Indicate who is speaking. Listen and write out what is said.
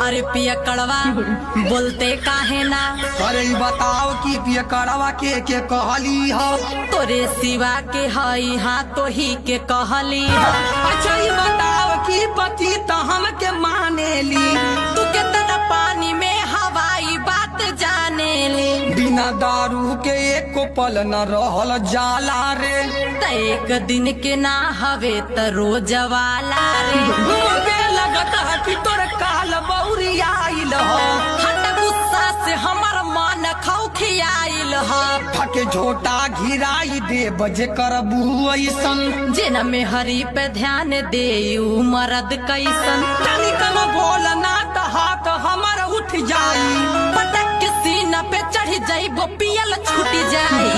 Speaker 1: अरे पिया कड़वा बोलते काहे ना।
Speaker 2: अरे बताओ कि पिया कड़वा के कहली हो।
Speaker 1: तोरे सिवा के हई हाँ तो ही के कहली हो।
Speaker 2: अच्छा ये बताओ कि पति तो हमके मानेली।
Speaker 1: तू के तना पानी में हवाई बात जाने ली।
Speaker 2: बिना दारू के एक पल न रहल जाला रे।
Speaker 1: त एक दिन के ना हवे त रोज वाला रे।
Speaker 2: मुझे लगता है कि तोर काल बौरी आइल हो।
Speaker 1: हट गुस्सा से हमर मन खौखियाइल हो।
Speaker 2: फके झोटा घिराई दे बजे करबू ऐसन।
Speaker 1: जेना में हरी पे ध्यान दे उ मरद कैसन।
Speaker 2: तनी कम बोलना तो हाथ हमर उठ जाई।
Speaker 1: पटक के सीना पे चढ़ जाई वो पियल छूट जाई।